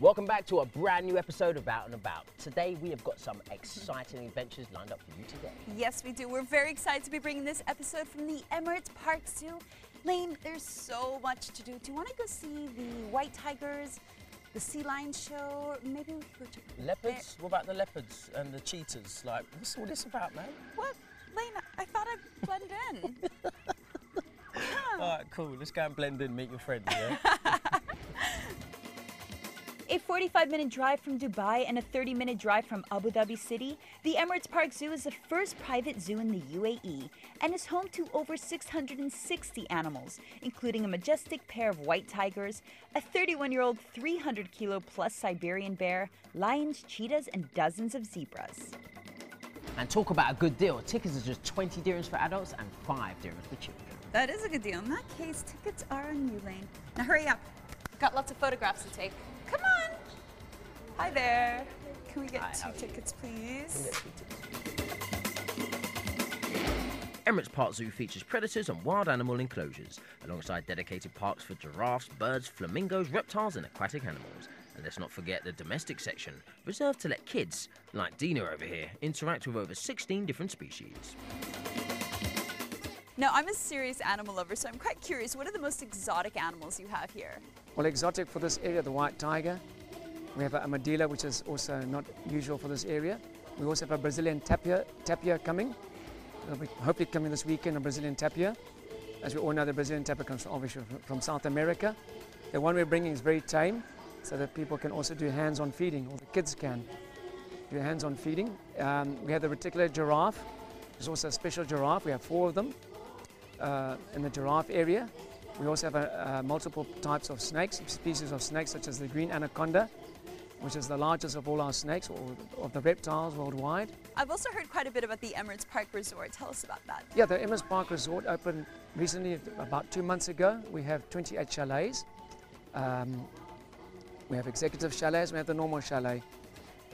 Welcome back to a brand new episode of Out and About. Today we have got some exciting adventures lined up for you today. Yes, we do. We're very excited to be bringing this episode from the Emirates Park Zoo. Layne, there's so much to do. Do you want to go see the white tigers, the sea lion show, maybe Leopards? What about the leopards and the cheetahs? Like, what's all this about, man? What? Layne, I thought I'd blend in. All right, cool. Let's go and blend in, meet your friends, yeah? A 45-minute drive from Dubai and a 30-minute drive from Abu Dhabi City, the Emirates Park Zoo is the first private zoo in the UAE and is home to over 660 animals, including a majestic pair of white tigers, a 31-year-old 300-kilo-plus Siberian bear, lions, cheetahs, and dozens of zebras. And talk about a good deal. Tickets are just 20 dirhams for adults and 5 dirhams for children. That is a good deal. In that case, tickets are on you, Layne. Now hurry up. Got lots of photographs to take. Come on. Hi there. Can we get two tickets, please? Emirates Park Zoo features predators and wild animal enclosures, alongside dedicated parks for giraffes, birds, flamingos, reptiles and aquatic animals. And let's not forget the domestic section, reserved to let kids, like Dina over here, interact with over 16 different species. Now, I'm a serious animal lover, so I'm quite curious, what are the most exotic animals you have here? Well, exotic for this area, the white tiger. We have a armadillo, which is also not usual for this area. We also have a Brazilian tapir coming. It'll be hopefully coming this weekend, a Brazilian tapir. As we all know, the Brazilian tapir comes obviously from South America. The one we're bringing is very tame, so that people can also do hands-on feeding, or the kids can do hands-on feeding. We have the reticular giraffe. There's also a special giraffe. We have 4 of them in the giraffe area. We also have multiple types of snakes, species of snakes, such as the green anaconda, which is the largest of all our snakes, or of the reptiles worldwide. I've also heard quite a bit about the Emirates Park Resort. Tell us about that. Yeah, the Emirates Park Resort opened recently, about 2 months ago. We have 28 chalets. We have executive chalets, we have the normal chalet.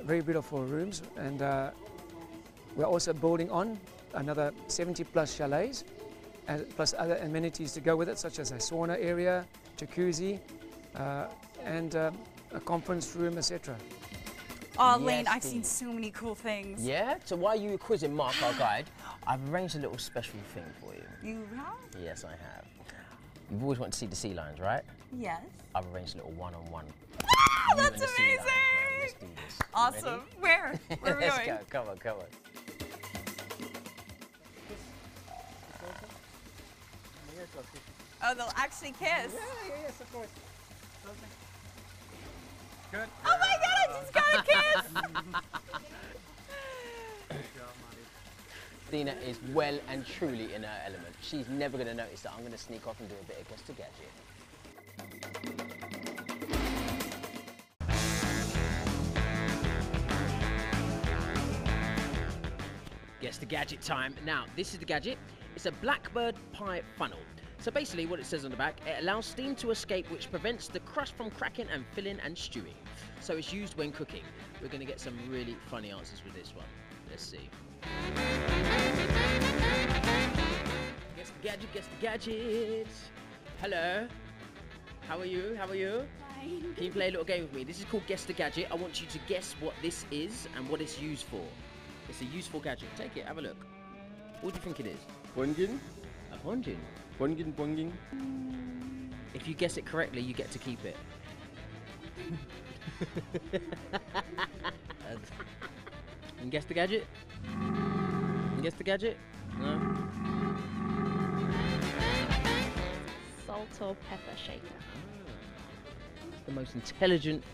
Very beautiful rooms, and we're also building on another 70 plus chalets, plus other amenities to go with it, such as a sauna area, jacuzzi, and a conference room, etc. Oh, Layne, I've seen so many cool things. Yeah? So while you were quizzing Mark, our guide, I've arranged a little special thing for you. You have? Yes, I have. You've always wanted to see the sea lions, right? Yes. I've arranged a little one-on-one. Oh, that's amazing! Let's do this. Awesome. Where? Where are we going? Let's go. Come on, come on. Oh, they'll actually kiss. Yes, of course. Good. Oh my God, I just got a kiss! Dina is well and truly in her element. She's never going to notice that I'm going to sneak off and do a bit of Guess the Gadget. Guess the Gadget time. Now, this is the gadget. It's a blackbird pie funnel. So basically what it says on the back, it allows steam to escape, which prevents the crust from cracking and filling and stewing. So it's used when cooking. We're going to get some really funny answers with this one. Let's see. Guess the gadget, guess the gadget. Hello. How are you? How are you? Fine. Can you play a little game with me? This is called Guess the Gadget. I want you to guess what this is and what it's used for. It's a useful gadget. Take it, have a look. What do you think it is? Bongin? A bongin. Bongin. If you guess it correctly, you get to keep it. And guess the gadget? You guess the gadget? No? Salt or pepper shaker. It's the most intelligent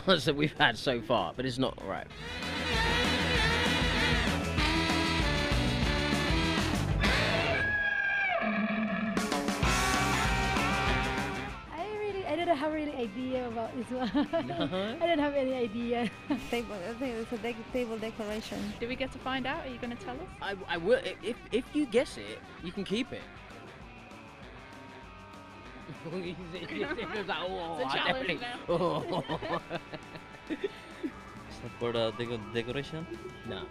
answer we've had so far, but it's not right. I don't have really idea about this one. No? I don't have any idea. Table. I think it's a table decoration. Do we get to find out? Are you going to tell us? I will. If you guess it, you can keep it. It's a challenge now. For decoration? No,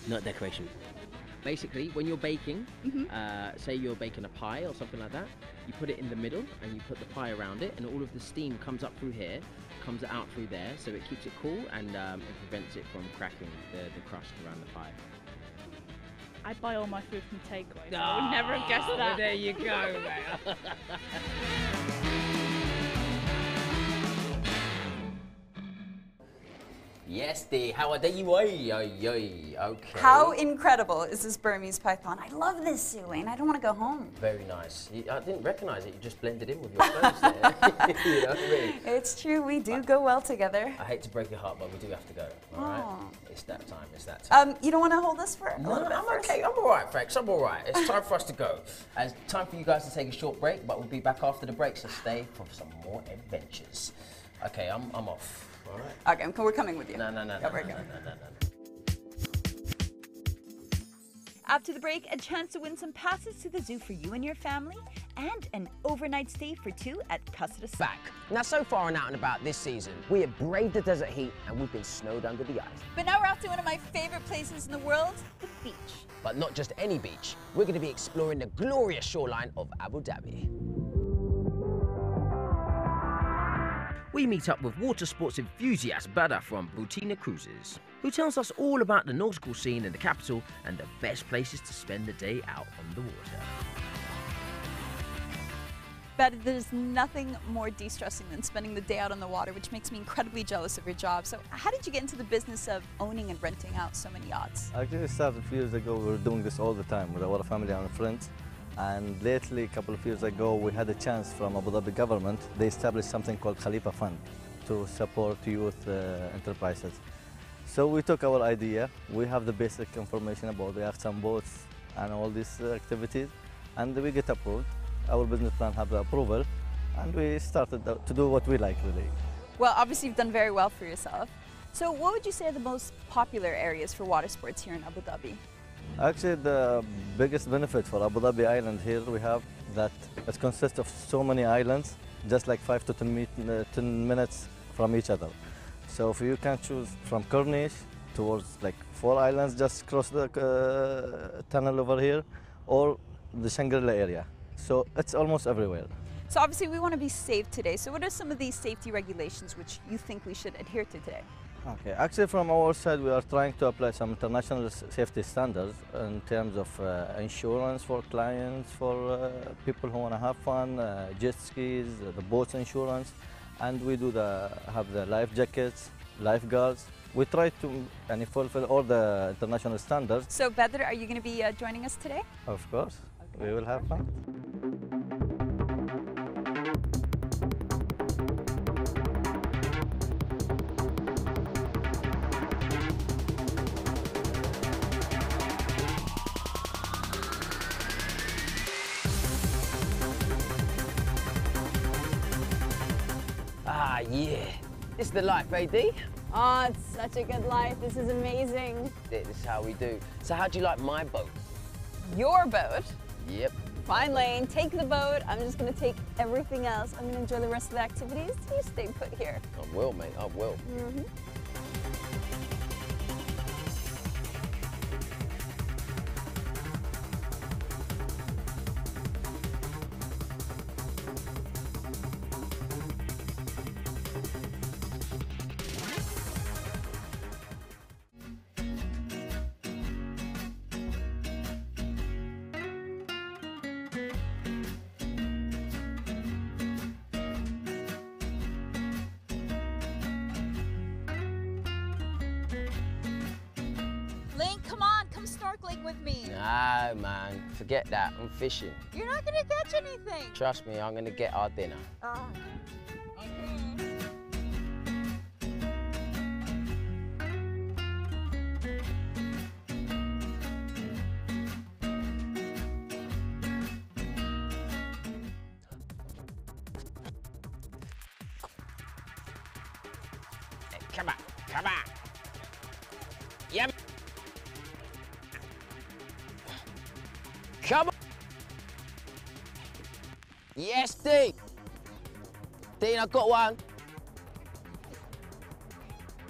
not decoration. Basically, when you're baking, say you're baking a pie or something like that, You put it in the middle and you put the pie around it, and all of the steam comes up through here, comes out through there, so it keeps it cool and it prevents it from cracking the crust around the pie. I buy all my food from takeaway, so I would never have guessed that. Well, there you go, mate. Yes, how are you? Okay. How incredible is this Burmese python? I love this, Sue Layne. I don't want to go home. Very nice. I didn't recognise it. You just blended in with your clothes there. You know what I mean? It's true. We do go well together. I hate to break your heart, but we do have to go. All right? It's that time. It's that time. You don't want to hold us for a little bit I'm first? okay. I'm all right, Franks. I'm all right. It's time for us to go. It's time for you guys to take a short break, but we'll be back after the break, so stay for some more adventures. Okay, I'm off. All right. Okay, we're coming with you. No. After the break, a chance to win some passes to the zoo for you and your family, and an overnight stay for two at Casa. Back. Now, so far and out and about this season, we have braved the desert heat and we've been snowed under the ice. But now we're off to one of my favorite places in the world, the beach. But not just any beach. We're going to be exploring the glorious shoreline of Abu Dhabi. We meet up with water sports enthusiast Butti from Butti Cruises, who tells us all about the nautical scene in the capital and the best places to spend the day out on the water. But there's nothing more de-stressing than spending the day out on the water, which makes me incredibly jealous of your job. So how did you get into the business of owning and renting out so many yachts? Actually, it started a few years ago. We were doing this all the time with our family and friends. And lately, a couple of years ago, we had a chance from Abu Dhabi government. They established something called Khalifa Fund to support youth enterprises. So we took our idea. We have the basic information about the yachts and boats and all these activities, and we get approved. Our business plan have the approval, and we started to do what we like, really. Well, obviously you've done very well for yourself. So what would you say are the most popular areas for water sports here in Abu Dhabi? Actually, the biggest benefit for Abu Dhabi Island here we have that it consists of so many islands, just like 5 to 10 minutes from each other. So if you can choose from Corniche towards like 4 islands, just cross the tunnel over here, or the Shangri-La area. So it's almost everywhere. So obviously we want to be safe today. So what are some of these safety regulations which you think we should adhere to today? Okay, actually from our side we are trying to apply some international safety standards in terms of insurance for clients, for people who want to have fun, jet skis, the boats insurance, and we do have the life jackets, lifeguards. We try to fulfill all the international standards. So Badr, are you going to be joining us today? Of course, we will have fun. Ah, yeah. This is the life, AD. Oh, it's such a good life. This is amazing. This is how we do. So how do you like my boat? Your boat? Yep. Fine, Layne. Take the boat. I'm just going to take everything else. I'm going to enjoy the rest of the activities. You stay put here. I will, mate. I will. Mm-hmm. Layne, come on, come snorkeling with me. No, man. Forget that. I'm fishing. You're not going to catch anything. Trust me, I'm going to get our dinner. Oh. Okay. Come on. Come on. Yep. Come on. Yes, Dean. Dean, I got one.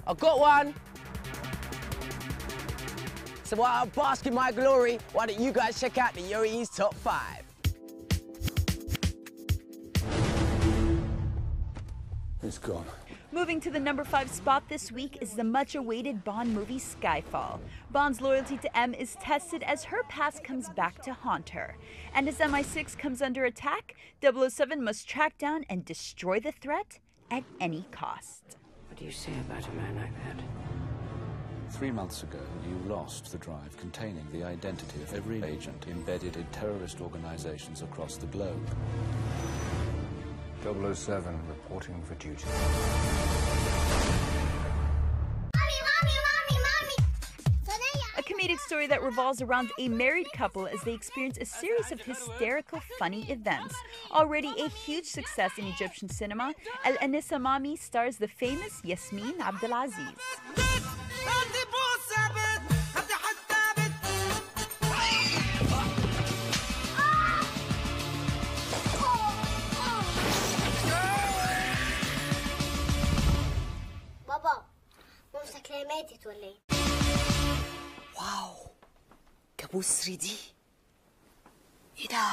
I got one. So while I bask in my glory, why don't you guys check out the UAE's top 5? It's gone. Moving to the number 5 spot this week is the much-awaited Bond movie Skyfall. Bond's loyalty to M is tested as her past comes back to haunt her. And as MI6 comes under attack, 007 must track down and destroy the threat at any cost. What do you say about a man like that? 3 months ago, you lost the drive containing the identity of every agent embedded in terrorist organizations across the globe. 007 reporting for duty. A comedic story that revolves around a married couple as they experience a series of hysterical, funny events. Already a huge success in Egyptian cinema, El Anissa Mami stars the famous Yasmin Abdelaziz. بابا مامتك ليه ماتت ولا ايه؟ واو كابوس 3D. ايه ده؟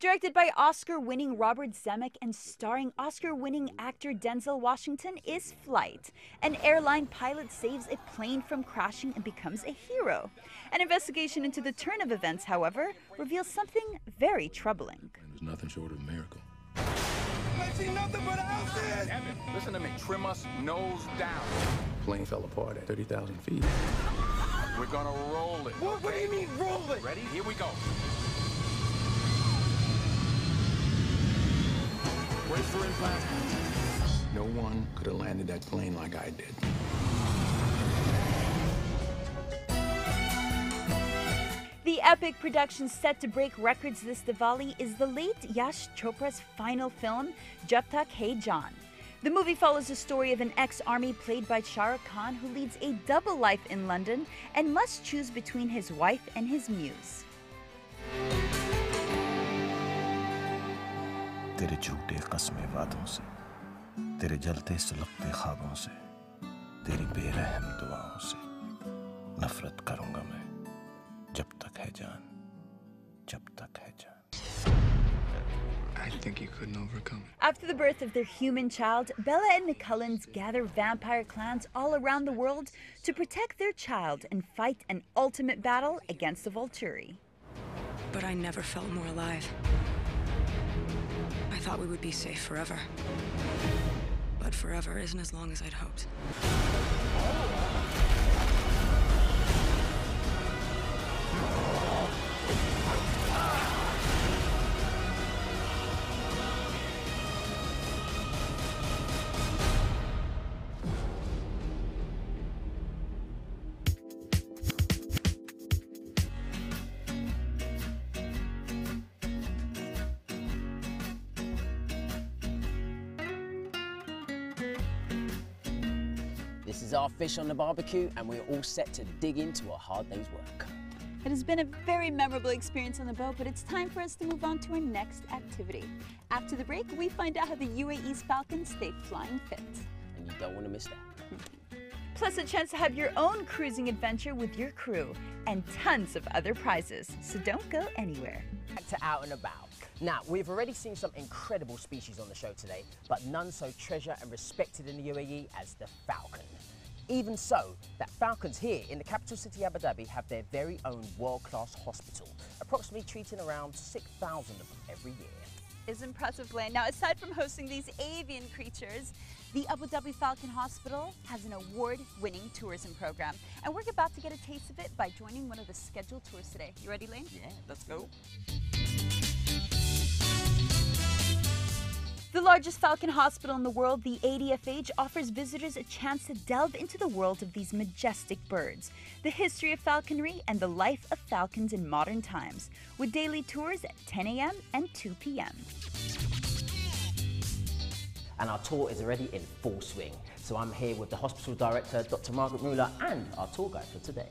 Directed by Oscar-winning Robert Zemeckis and starring Oscar-winning actor Denzel Washington is Flight. An airline pilot saves a plane from crashing and becomes a hero. An investigation into the turn of events, however, reveals something very troubling. It was nothing short of a miracle. I see nothing but houses! Listen to me, trim us nose down. Plane fell apart at 30,000 feet. We're gonna roll it. What do you mean roll it? Ready? Here we go. Brace for impact. No one could have landed that plane like I did. The epic production set to break records this Diwali is the late Yash Chopra's final film, Jab Tak Hai Jaan. The movie follows the story of an ex-army played by Shah Rukh Khan who leads a double life in London and must choose between his wife and his muse. तेरे झूठे कसमे वादों से, तेरे जलते सुलगते ख्वाबों से, तेरी बेरहम दुआओं से नफरत करूंगा मैं, जब तक है जान, जब तक है जान. I think you couldn't overcome it. After the birth of their human child, Bella and McCullens gather vampire clans all around the world to protect their child and fight an ultimate battle against the Volturi. But I never felt more alive. I thought we would be safe forever. But forever isn't as long as I'd hoped. This is our fish on the barbecue, and we're all set to dig into a hard day's work. It has been a very memorable experience on the boat, but it's time for us to move on to our next activity. After the break, we find out how the UAE's falcons stay flying fit. And you don't want to miss that. Plus a chance to have your own cruising adventure with your crew, and tons of other prizes, so don't go anywhere. Back to Out and About. Now, we've already seen some incredible species on the show today, but none so treasured and respected in the UAE as the falcon. Even so, that falcons here in the capital city Abu Dhabi have their very own world-class hospital, approximately treating around 6,000 of them every year. It's impressive, Layne. Now, aside from hosting these avian creatures, the Abu Dhabi Falcon Hospital has an award-winning tourism program. And we're about to get a taste of it by joining one of the scheduled tours today. You ready, Layne? Yeah, let's go. The largest falcon hospital in the world, the ADFH, offers visitors a chance to delve into the world of these majestic birds, the history of falconry, and the life of falcons in modern times, with daily tours at 10 a.m. and 2 p.m. And our tour is already in full swing. So I'm here with the hospital director, Dr. Margaret Muller, and our tour guide for today.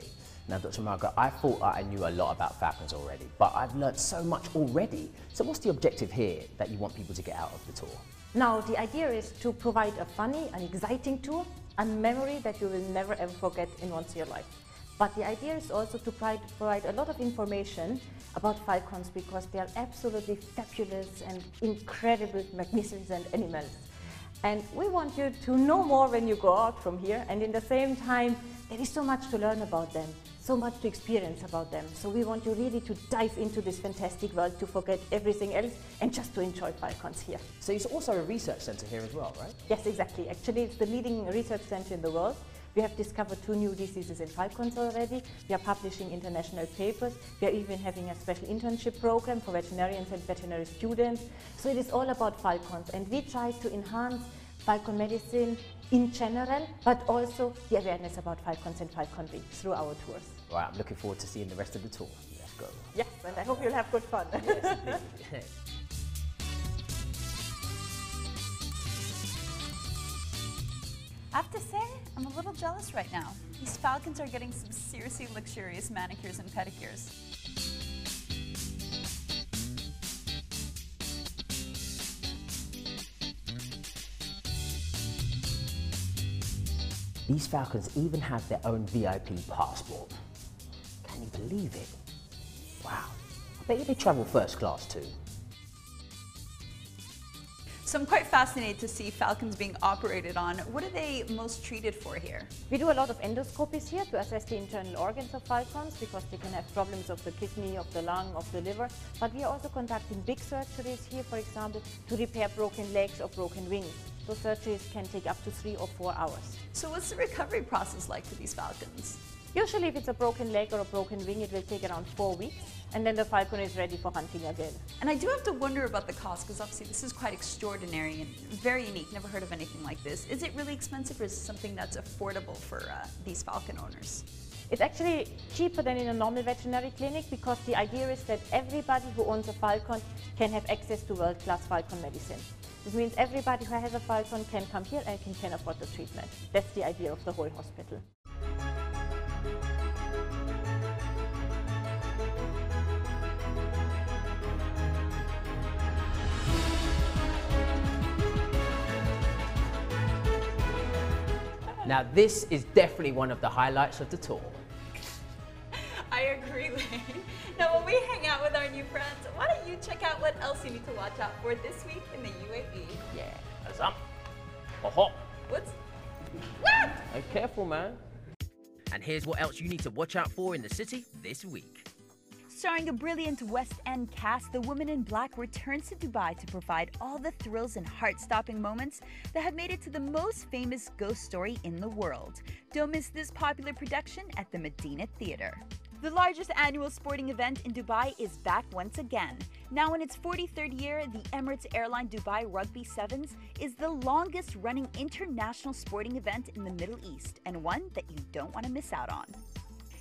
Now, Dr. Margaret, I thought I knew a lot about falcons already, but I've learned so much already. So what's the objective here that you want people to get out of the tour? Now, the idea is to provide a funny and exciting tour and memory that you will never ever forget in once in your life. But the idea is also to provide a lot of information about falcons because they are absolutely fabulous and incredible, magnificent animals. And we want you to know more when you go out from here, and in the same time, there is so much to learn about them, so much to experience about them. So we want you really to dive into this fantastic world, to forget everything else and just to enjoy falcons here. So it's also a research centre here as well, right? Yes, exactly. Actually, it's the leading research centre in the world. We have discovered 2 new diseases in falcons already. We are publishing international papers. We are even having a special internship program for veterinarians and veterinary students. So it is all about falcons, and we try to enhance falcon medicine in general, but also the awareness about falcons and falconry through our tours. Right, I'm looking forward to seeing the rest of the tour. Let's go. Yes, and I hope you'll have good fun. Yes, indeed. I have to say, I'm a little jealous right now. These falcons are getting some seriously luxurious manicures and pedicures. These falcons even have their own VIP passport. Can you believe it? Wow. I bet you they travel first class too. So I'm quite fascinated to see falcons being operated on. What are they most treated for here? We do a lot of endoscopies here to assess the internal organs of falcons because they can have problems of the kidney, of the lung, of the liver. But we are also conducting big surgeries here, for example, to repair broken legs or broken wings. So surgeries can take up to 3 or 4 hours. So what's the recovery process like for these falcons? Usually if it's a broken leg or a broken wing, it will take around 4 weeks, and then the falcon is ready for hunting again. And I do have to wonder about the cost, because obviously this is quite extraordinary and very unique. Never heard of anything like this. Is it really expensive, or is it something that's affordable for these falcon owners? It's actually cheaper than in a normal veterinary clinic because the idea is that everybody who owns a falcon can have access to world-class falcon medicine. This means everybody who has a falcon can come here and can afford the treatment. That's the idea of the whole hospital. Now this is definitely one of the highlights of the tour. I agree, Layne. Now when we hang out with our new friends, why don't you check out what else you need to watch out for this week in the UAE? Yeah, that's up. Oh, What's... What? hey, careful, man. And here's what else you need to watch out for in the city this week. Starring a brilliant West End cast, The Woman in Black returns to Dubai to provide all the thrills and heart-stopping moments that have made it to the most famous ghost story in the world. Don't miss this popular production at the Medina Theatre. The largest annual sporting event in Dubai is back once again. Now in its 43rd year, the Emirates Airline Dubai Rugby Sevens is the longest-running international sporting event in the Middle East, and one that you don't want to miss out on.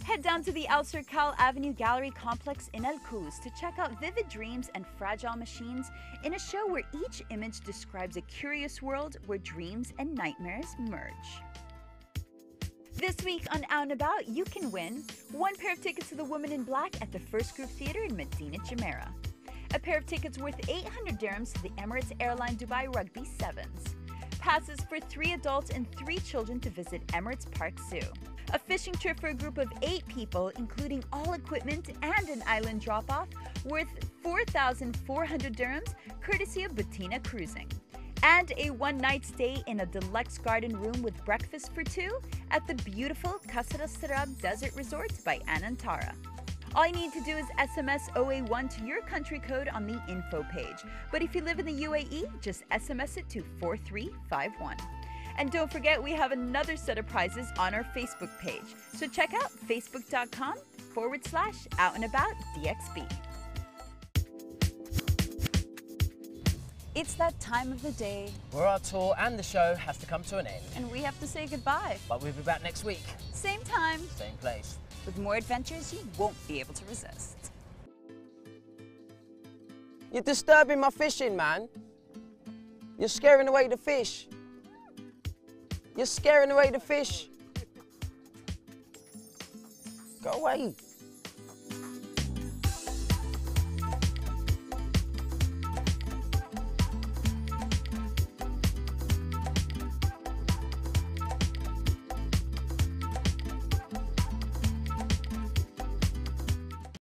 Head down to the Al Circal Avenue Gallery Complex in Al Quoz to check out vivid dreams and fragile machines in a show where each image describes a curious world where dreams and nightmares merge. This week on Out and About, you can win 1 pair of tickets to The Woman in Black at the First Group Theatre in Medina Jumeirah, a pair of tickets worth 800 dirhams to the Emirates Airline Dubai Rugby Sevens, passes for 3 adults and 3 children to visit Emirates Park Zoo, a fishing trip for a group of 8 people, including all equipment and an island drop-off worth 4,400 dirhams, courtesy of Butti Cruising, and a one-night stay in a deluxe garden room with breakfast for 2 at the beautiful Qasr al-Sarab Desert Resort by Anantara. All you need to do is SMS OA1 to your country code on the info page. But if you live in the UAE, just SMS it to 4351. And don't forget, we have another set of prizes on our Facebook page. So check out facebook.com/outandaboutdxb. It's that time of the day where our tour and the show has to come to an end. and we have to say goodbye. But we'll be back next week. Same time, Same place. with more adventures you won't be able to resist. You're disturbing my fishing, man. You're scaring away the fish. You're scaring away the fish. Go away.